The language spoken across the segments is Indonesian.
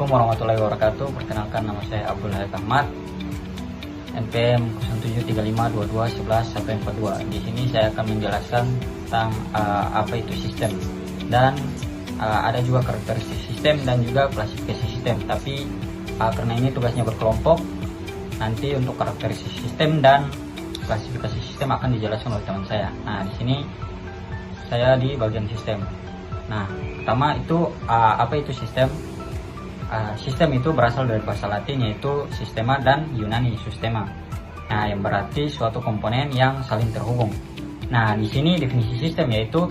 Assalamualaikum warahmatullahi wabarakatuh. Perkenalkan, nama saya Abdul Hayat Ahmad, NPM 0735221142. Di sini saya akan menjelaskan tentang apa itu sistem dan ada juga karakteristik sistem dan juga klasifikasi sistem. Tapi karena ini tugasnya berkelompok, nanti untuk karakteristik sistem dan klasifikasi sistem akan dijelaskan oleh teman saya. Nah, di sini saya di bagian sistem. Nah, pertama itu apa itu sistem? Sistem itu berasal dari bahasa Latin, yaitu sistema, dan Yunani systema. Nah, yang berarti suatu komponen yang saling terhubung. Nah, di sini definisi sistem yaitu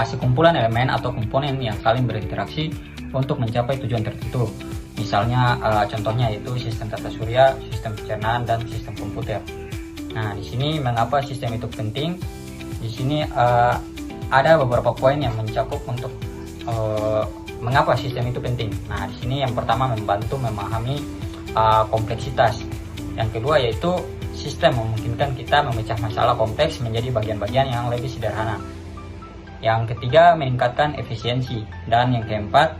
sekumpulan elemen atau komponen yang saling berinteraksi untuk mencapai tujuan tertentu. Misalnya contohnya yaitu sistem tata surya, sistem pencernaan, dan sistem komputer. Nah, di sini mengapa sistem itu penting? Di sini ada beberapa poin yang mencakup untuk mengapa sistem itu penting. Nah, di sini yang pertama membantu memahami kompleksitas. Yang kedua yaitu sistem memungkinkan kita memecah masalah kompleks menjadi bagian-bagian yang lebih sederhana. Yang ketiga meningkatkan efisiensi. Dan yang keempat,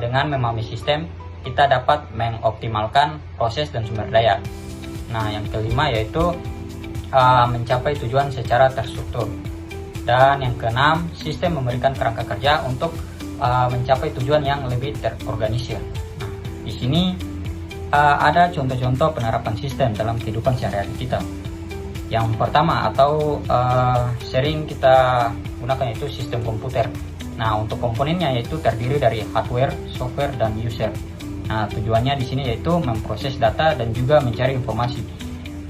dengan memahami sistem kita dapat mengoptimalkan proses dan sumber daya. Nah, yang kelima yaitu mencapai tujuan secara terstruktur. Dan yang keenam, sistem memberikan kerangka kerja untuk mencapai tujuan yang lebih terorganisir. Nah, di sini ada contoh-contoh penerapan sistem dalam kehidupan sehari-hari kita. Yang pertama atau sering kita gunakan itu sistem komputer. Nah, untuk komponennya yaitu terdiri dari hardware, software, dan user. Nah, tujuannya di sini yaitu memproses data dan juga mencari informasi.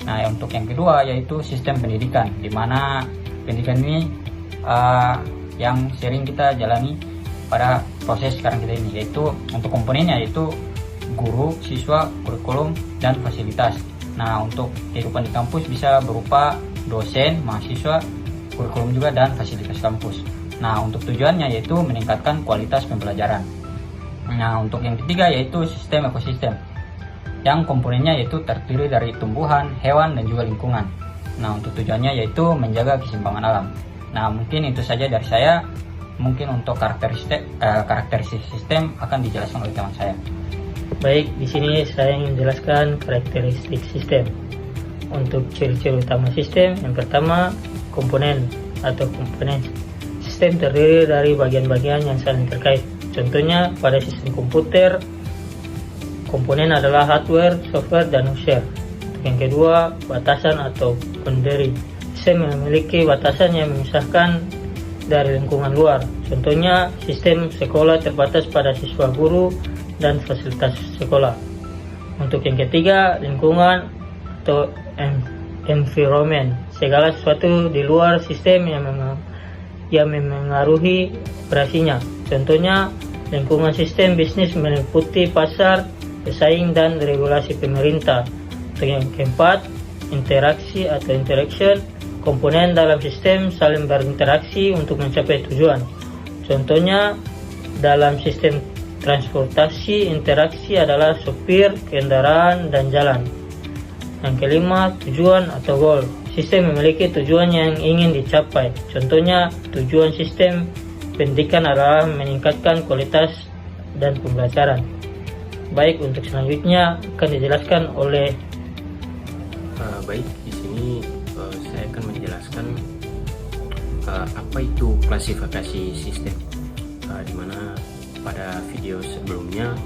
Nah, untuk yang kedua yaitu sistem pendidikan, di mana pendidikan ini yang sering kita jalani pada proses sekarang kita ini, yaitu untuk komponennya yaitu guru, siswa, kurikulum, dan fasilitas. Nah, untuk kehidupan di kampus bisa berupa dosen, mahasiswa, kurikulum juga, dan fasilitas kampus. Nah, untuk tujuannya yaitu meningkatkan kualitas pembelajaran. Nah, untuk yang ketiga yaitu sistem ekosistem, yang komponennya yaitu terdiri dari tumbuhan, hewan, dan juga lingkungan. Nah, untuk tujuannya yaitu menjaga keseimbangan alam. Nah, mungkin itu saja dari saya. Mungkin untuk karakteristik sistem akan dijelaskan oleh teman saya. Baik, di sini saya ingin menjelaskan karakteristik sistem. Untuk ciri-ciri utama sistem, yang pertama, komponen atau komponen sistem terdiri dari bagian-bagian yang saling terkait. Contohnya pada sistem komputer, komponen adalah hardware, software, dan user. Untuk yang kedua, batasan atau boundary. Sistem memiliki batasan yang memisahkan dari lingkungan luar. Contohnya, sistem sekolah terbatas pada siswa, guru, dan fasilitas sekolah. Untuk yang ketiga, lingkungan atau environment. Segala sesuatu di luar sistem yang memengaruhi operasinya. Contohnya, lingkungan sistem bisnis meliputi pasar, pesaing, dan regulasi pemerintah. Untuk yang keempat, interaksi atau interaction. Komponen dalam sistem saling berinteraksi untuk mencapai tujuan. Contohnya, dalam sistem transportasi, interaksi adalah supir, kendaraan, dan jalan. Yang kelima, tujuan atau goal. Sistem memiliki tujuan yang ingin dicapai. Contohnya, tujuan sistem pendidikan adalah meningkatkan kualitas dan pembelajaran. Baik, untuk selanjutnya akan dijelaskan oleh baik, di sini saya akan menjelaskan apa itu klasifikasi sistem, di mana pada video sebelumnya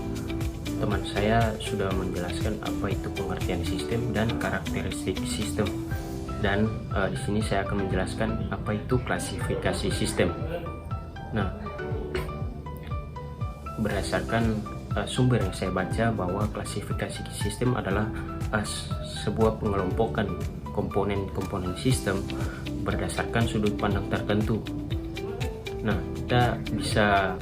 teman saya sudah menjelaskan apa itu pengertian sistem dan karakteristik sistem, dan di sini saya akan menjelaskan apa itu klasifikasi sistem. Nah, berdasarkan sumber yang saya baca bahwa klasifikasi sistem adalah sebuah pengelompokan komponen-komponen sistem berdasarkan sudut pandang tertentu. Nah, kita bisa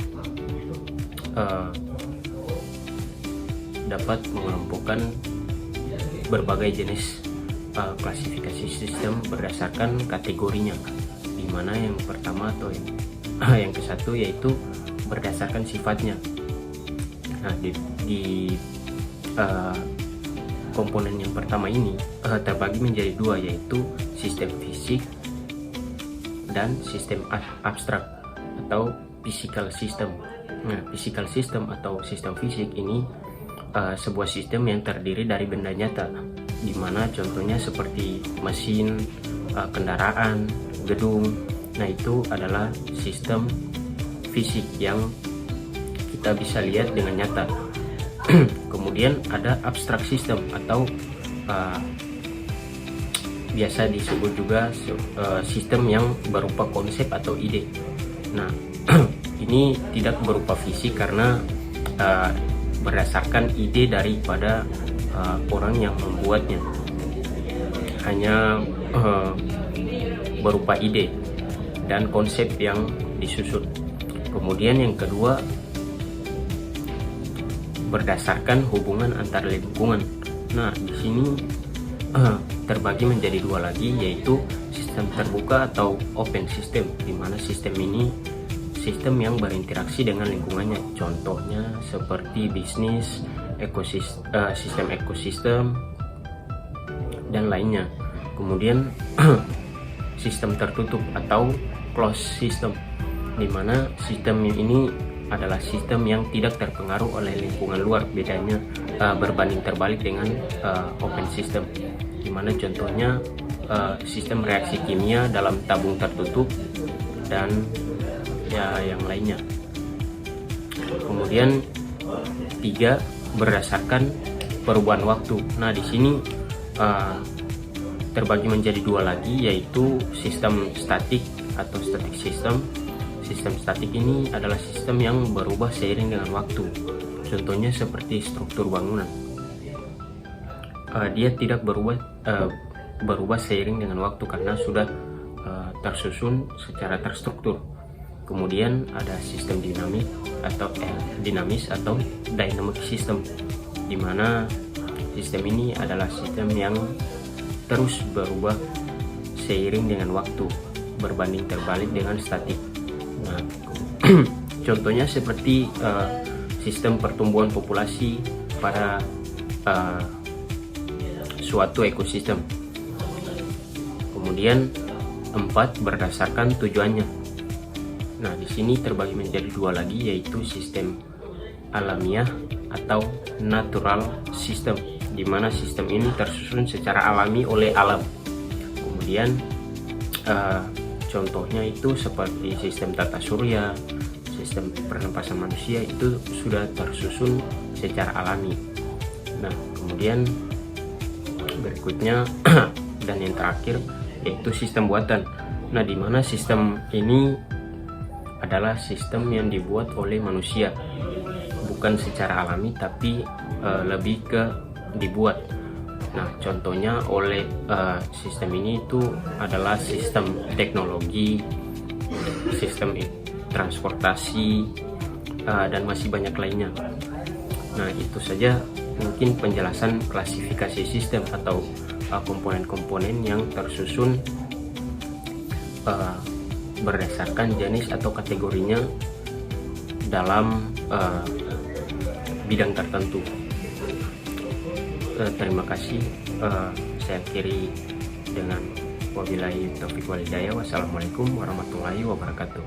dapat mengelompokkan berbagai jenis klasifikasi sistem berdasarkan kategorinya, di mana yang pertama atau yang ke satu yaitu berdasarkan sifatnya. Nah, di komponen yang pertama ini terbagi menjadi dua, yaitu sistem fisik dan sistem abstrak atau physical system. Nah, physical system atau sistem fisik ini sebuah sistem yang terdiri dari benda nyata, di mana contohnya seperti mesin, kendaraan, gedung. Nah, itu adalah sistem fisik yang kita bisa lihat dengan nyata. Kemudian ada abstract system atau biasa disebut juga sistem yang berupa konsep atau ide. Nah, ini tidak berupa fisik karena berdasarkan ide daripada orang yang membuatnya, hanya berupa ide dan konsep yang disusun. Kemudian yang kedua, berdasarkan hubungan antar lingkungan. Nah, di sini terbagi menjadi dua lagi, yaitu sistem terbuka atau open system, di mana sistem ini sistem yang berinteraksi dengan lingkungannya. Contohnya seperti bisnis, sistem ekosistem, dan lainnya. Kemudian sistem tertutup atau closed system, di mana sistem ini adalah sistem yang tidak terpengaruh oleh lingkungan luar. Bedanya berbanding terbalik dengan open system, di mana contohnya sistem reaksi kimia dalam tabung tertutup dan yang lainnya. Kemudian 3, berdasarkan perubahan waktu. Nah, di sini terbagi menjadi dua lagi, yaitu sistem statik atau static system. Sistem statik ini adalah sistem yang berubah seiring dengan waktu. Contohnya seperti struktur bangunan. Dia tidak berubah seiring dengan waktu karena sudah tersusun secara terstruktur. Kemudian ada sistem dinamis atau dynamic system, di mana sistem ini adalah sistem yang terus berubah seiring dengan waktu, berbanding terbalik dengan statik. Nah, contohnya seperti sistem pertumbuhan populasi pada suatu ekosistem. Kemudian 4, berdasarkan tujuannya. Nah, di sini terbagi menjadi dua lagi, yaitu sistem alamiah atau natural system, di mana sistem ini tersusun secara alami oleh alam. Kemudian contohnya itu seperti sistem tata surya, sistem pernapasan manusia, itu sudah tersusun secara alami. Nah, kemudian berikutnya dan yang terakhir yaitu sistem buatan. Nah, di mana sistem ini adalah sistem yang dibuat oleh manusia, bukan secara alami tapi lebih ke dibuat. Nah, contohnya oleh sistem ini itu adalah sistem teknologi, sistem transportasi, dan masih banyak lainnya. Nah, itu saja mungkin penjelasan klasifikasi sistem atau komponen-komponen yang tersusun berdasarkan jenis atau kategorinya dalam bidang tertentu. Terima kasih. Saya akhiri dengan wabillahi taufiq wal hidayah. Wassalamualaikum warahmatullahi wabarakatuh.